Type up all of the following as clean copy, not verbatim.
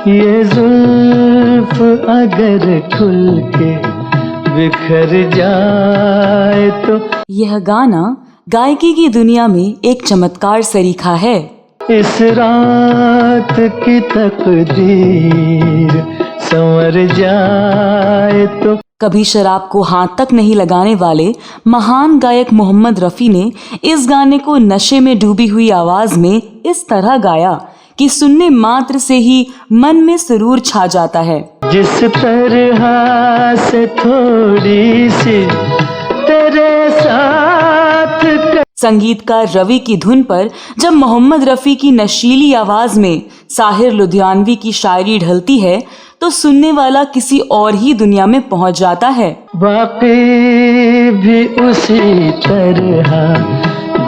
ये जुल्फ अगर खुल के बिखर जाए तो। यह गाना गायकी की दुनिया में एक चमत्कार सरीखा है। इस रात की तकदीर संवर जाए तो। कभी शराब को हाथ तक नहीं लगाने वाले महान गायक मोहम्मद रफ़ी ने इस गाने को नशे में डूबी हुई आवाज में इस तरह गाया कि सुनने मात्र से ही मन में सुरूर छा जाता है। जिस तरह से थोड़ी सी तेरे साथ। संगीतकार रवि की धुन पर जब मोहम्मद रफ़ी की नशीली आवाज में साहिर लुधियानवी की शायरी ढलती है तो सुनने वाला किसी और ही दुनिया में पहुंच जाता है। बाकी भी उसी तरह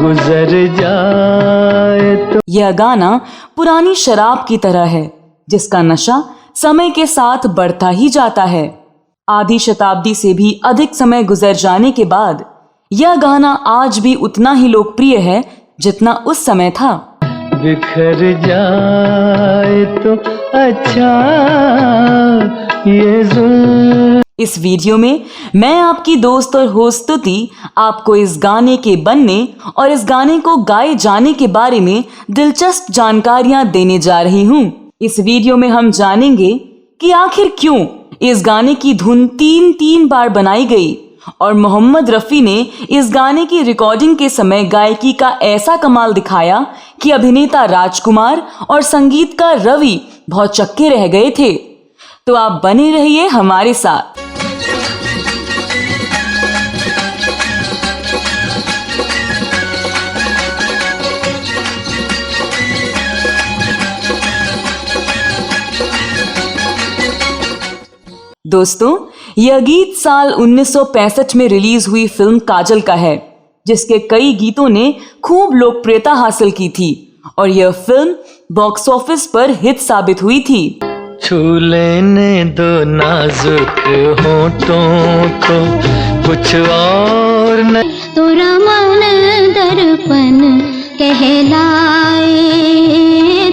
गुजर जाए तो। यह गाना पुरानी शराब की तरह है जिसका नशा समय के साथ बढ़ता ही जाता है। आधी शताब्दी से भी अधिक समय गुजर जाने के बाद यह गाना आज भी उतना ही लोकप्रिय है जितना उस समय था। बिखर जाए तो अच्छा ये इस वीडियो में मैं आपकी दोस्त और होस्ट स्तुति आपको इस गाने के बनने और इस गाने को गाए जाने के बारे में दिलचस्प जानकारियां देने जा रही हूं। इस वीडियो में हम जानेंगे कि आखिर क्यों इस गाने की धुन तीन बार बनाई गई और मोहम्मद रफ़ी ने इस गाने की रिकॉर्डिंग के समय गायकी का ऐसा कमाल दिखाया कि अभिनेता राजकुमार और संगीतकार रवि बहुत चक्के रह गए थे। तो आप बने रहिए हमारे साथ। दोस्तों, यह गीत साल 1965 में रिलीज हुई फिल्म काजल का है जिसके कई गीतों ने खूब लोकप्रियता हासिल की थी और यह फिल्म बॉक्स ऑफिस पर हिट साबित हुई थी। छू लेने दो नाजुक होठों को कुछ और न। तोरा मन दर्पण कहलाए,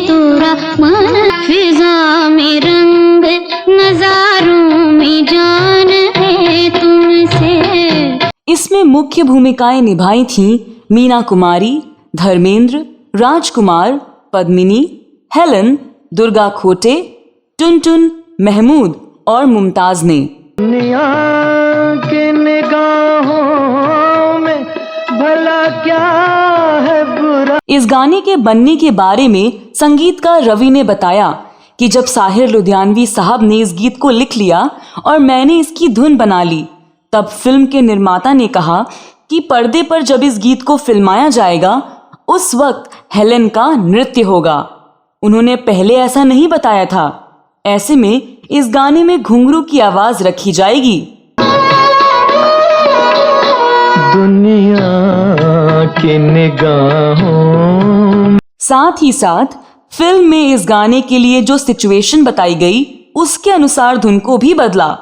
तोरा मन फिजा में रंग, नजारों में जान है तुमसे। इसमें मुख्य भूमिकाएं निभाई थीं मीना कुमारी, धर्मेंद्र, राजकुमार, पद्मिनी, हेलन, दुर्गा खोटे, टुनटुन, महमूद और मुमताज ने। दुनिया की निगाहों में भला क्या है बुरा। इस गाने के बनने के बारे में संगीतकार रवि ने बताया कि जब साहिर लुधियानवी साहब ने इस गीत को लिख लिया और मैंने इसकी धुन बना ली, तब फिल्म के निर्माता ने कहा कि पर्दे पर जब इस गीत को फिल्माया जाएगा उस वक्त हेलेन का नृत्य होगा। उन्होंने पहले ऐसा नहीं बताया था। ऐसे में इस गाने में घुंघरू की आवाज रखी जाएगी। दुनिया की निगाहों। साथ ही साथ फिल्म में इस गाने के लिए जो सिचुएशन बताई गई उसके अनुसार धुन को भी बदला।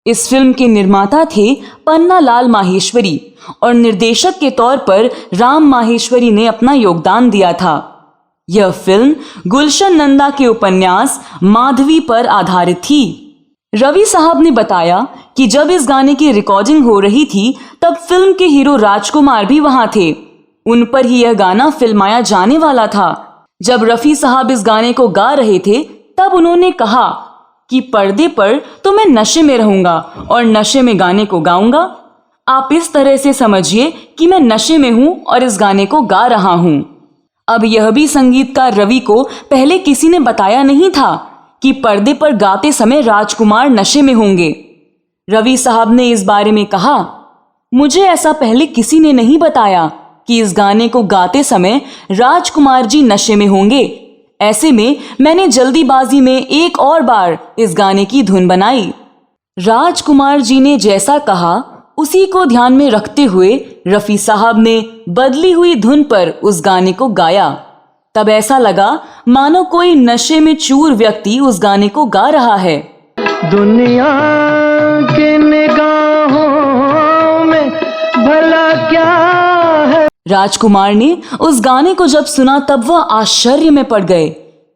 इस फिल्म के निर्माता थे पन्ना लाल माहेश्वरी और निर्देशक के तौर पर राम माहेश्वरी ने अपना योगदान दिया था। यह फिल्म गुलशन नंदा के उपन्यास माधवी पर आधारित थी। रवि साहब ने बताया कि जब इस गाने की रिकॉर्डिंग हो रही थी तब फिल्म के हीरो राजकुमार भी वहां थे। उन पर ही यह गाना फिल्माया जाने वाला था। जब रफ़ी साहब इस गाने को गा रहे थे तब उन्होंने कहा कि पर्दे पर तो मैं नशे में रहूंगा और नशे में गाने को गाऊंगा। आप इस तरह से समझिए कि मैं नशे में हूं और इस गाने को गा रहा हूं। अब यह भी संगीतकार रवि को पहले किसी ने बताया नहीं था कि पर्दे पर गाते समय राजकुमार नशे में होंगे। रवि साहब ने इस बारे में कहा, मुझे ऐसा पहले किसी ने नहीं बताया कि इस गाने को गाते समय राजकुमार जी नशे में होंगे। ऐसे में मैंने जल्दीबाजी में एक और बार इस गाने की धुन बनाई। राजकुमार जी ने जैसा कहा उसी को ध्यान में रखते हुए रफ़ी साहब ने बदली हुई धुन पर उस गाने को गाया। तब ऐसा लगा मानो कोई नशे में चूर व्यक्ति उस गाने को गा रहा है। दुनिया की निगाहों में भला क्या है। राजकुमार ने उस गाने को जब सुना तब वह आश्चर्य में पड़ गए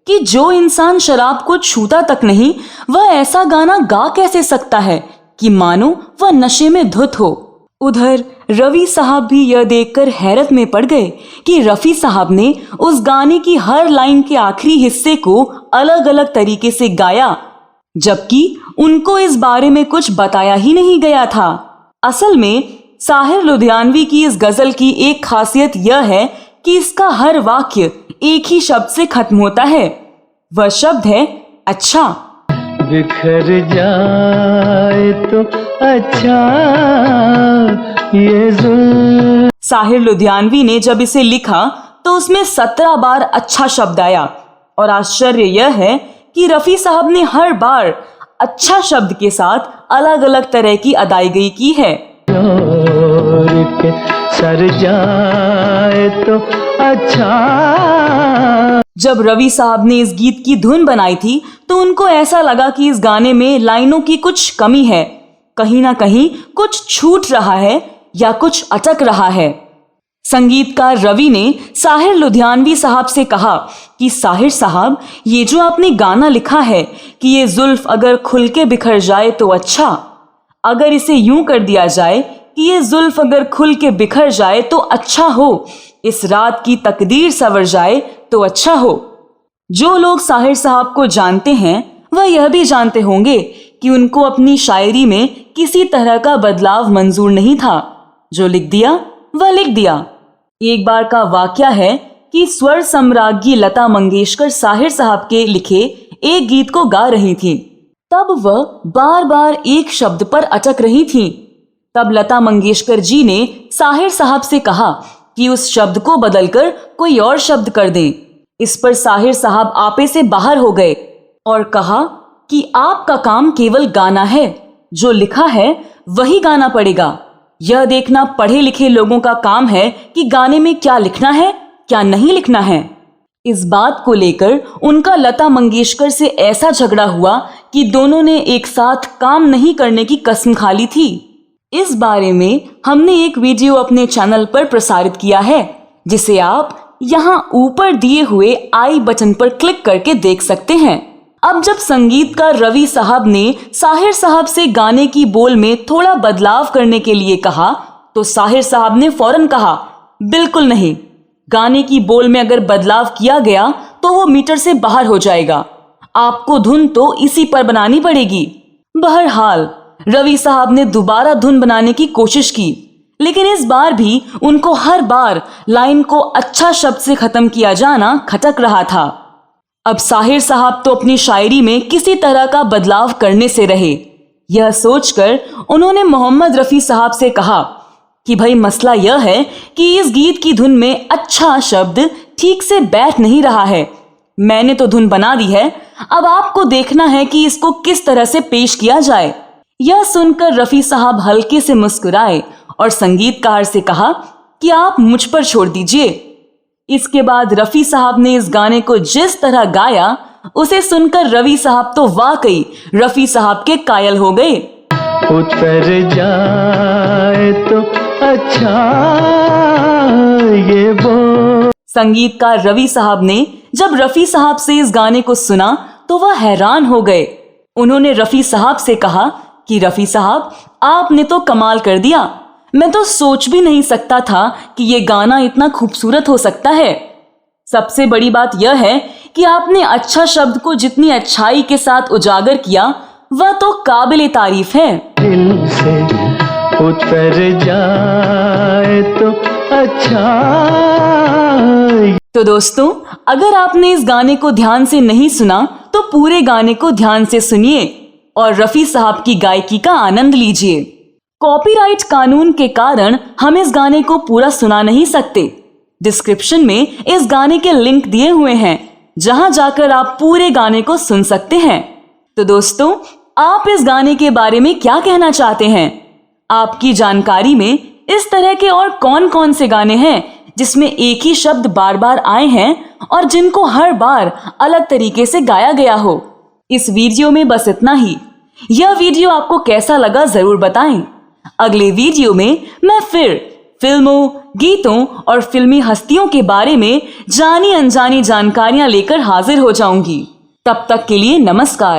कि जो इंसान शराब को छूता तक नहीं, वह ऐसा गाना गा कैसे सकता है कि मानो वह नशे में धुत हो। उधर रवि साहब भी यह देखकर हैरत में पड़ गए कि रफी साहब ने उस गाने की हर लाइन के आखिरी हिस्से को अलग अलग तरीके से गाया, जबकि उनको इस बारे में कुछ बताया ही नहीं गया था। असल में साहिर लुधियानवी की इस गजल की एक खासियत यह है कि इसका हर वाक्य एक ही शब्द से खत्म होता है। वह शब्द है अच्छा। बिखर जाए तो अच्छा ये जुल्म। साहिर लुधियानवी ने जब इसे लिखा तो उसमें 17 बार अच्छा शब्द आया, और आश्चर्य यह है कि रफी साहब ने हर बार अच्छा शब्द के साथ अलग अलग तरह की अदायगी की है। के सर जाए तो अच्छा। जब रवि साहब ने इस गीत की धुन बनाई थी तो उनको ऐसा लगा कि इस गाने में लाइनों की कुछ कमी है, कहीं ना कहीं कुछ छूट रहा है या कुछ अटक रहा है। संगीतकार रवि ने साहिर लुधियानवी साहब से कहा कि साहिर साहब, ये जो आपने गाना लिखा है कि ये जुल्फ अगर खुल के बिखर जाए तो अच्छा, अगर इसे यूं कर दिया जाए कि ये जुल्फ अगर खुल के बिखर जाए तो अच्छा हो, इस रात की तकदीर सवर जाए तो अच्छा हो। जो लोग साहिर साहब को जानते हैं वह यह भी जानते होंगे कि उनको अपनी शायरी में किसी तरह का बदलाव मंजूर नहीं था। जो लिख दिया वह लिख दिया। एक बार का वाकया है कि स्वर सम्राज्ञी लता मंगेशकर साहिर साहब के लिखे एक गीत को गा रही थी। तब वह बार बार एक शब्द पर अटक रही थीं। तब लता मंगेशकर जी ने साहिर साहब से कहा कि उस शब्द को बदलकर कोई और शब्द कर दें। इस पर साहिर साहब आपे से बाहर हो गए और कहा कि आपका काम केवल गाना है, जो लिखा है वही गाना पड़ेगा। यह देखना पढ़े लिखे लोगों का काम है कि गाने में क्या लिखना है क्या नहीं लिखना है। इस बात को लेकर उनका लता मंगेशकर से ऐसा झगड़ा हुआ कि दोनों ने एक साथ काम नहीं करने की कसम खा ली थी। इस बारे में हमने एक वीडियो अपने चैनल पर प्रसारित किया है, जिसे आप यहाँ ऊपर दिए हुए आई बटन पर क्लिक करके देख सकते हैं। अब जब संगीतकार रवि साहब ने साहिर साहब से गाने की बोल में थोड़ा बदलाव करने के लिए कहा तो साहिर साहब ने फौरन कहा, बिल्कुल नहीं, गाने की बोल में अगर बदलाव किया गया तो वो मीटर से बाहर हो जाएगा, आपको धुन तो इसी पर बनानी पड़ेगी। बहरहाल रवि साहब ने दोबारा धुन बनाने की कोशिश की, लेकिन इस बार भी उनको हर बार लाइन को अच्छा शब्द से खत्म किया जाना खटक रहा था। अब साहिर साहब तो अपनी शायरी में किसी तरह का बदलाव करने से रहे। यह सोचकर उन्होंने मोहम्मद रफी साहब से कहा कि भाई मसला यह है कि इस गीत की धुन में अच्छा शब्द ठीक से बैठ नहीं रहा है। मैंने तो धुन बना दी है, अब आपको देखना है कि इसको किस तरह से पेश किया जाए। यह सुनकर रफी साहब हल्के से मुस्कुराए और संगीतकार से कहा कि आप मुझ पर छोड़ दीजिए। इसके बाद रफी साहब ने इस गाने को जिस तरह गाया उसे सुनकर रवि साहब तो वाकई रफी साहब के कायल हो गए। उतर जाए तो अच्छा ये वो। संगीतकार रवि साहब ने जब रफी साहब से इस गाने को सुना तो वह हैरान हो गए। उन्होंने रफी साहब से कहा कि रफी साहब, आपने तो कमाल कर दिया। मैं तो सोच भी नहीं सकता था कि ये गाना इतना खूबसूरत हो सकता है। सबसे बड़ी बात यह है कि आपने अच्छा शब्द को जितनी अच्छाई के साथ उजागर किया वह तो काबिल तारीफ है। दिल से उतर जाए तो अच्छा। तो दोस्तों, अगर आपने इस गाने को ध्यान से नहीं सुना तो पूरे गाने को ध्यान से सुनिए और रफी साहब की गायकी का आनंद लीजिए। कॉपीराइट कानून के कारण हम इस गाने को पूरा सुना नहीं सकते। डिस्क्रिप्शन में इस गाने के लिंक दिए हुए हैं, जहां जाकर आप पूरे गाने को सुन सकते हैं। तो दोस्तों, आप इस गाने के बारे में क्या कहना चाहते हैं? आपकी जानकारी में इस तरह के और कौन कौन से गाने हैं जिसमें एक ही शब्द बार बार आए हैं और जिनको हर बार अलग तरीके से गाया गया हो? इस वीडियो में बस इतना ही। यह वीडियो आपको कैसा लगा जरूर बताएं। अगले वीडियो में मैं फिर फिल्मों, गीतों और फिल्मी हस्तियों के बारे में जानी अनजानी जानकारियां लेकर हाजिर हो जाऊंगी। तब तक के लिए नमस्कार।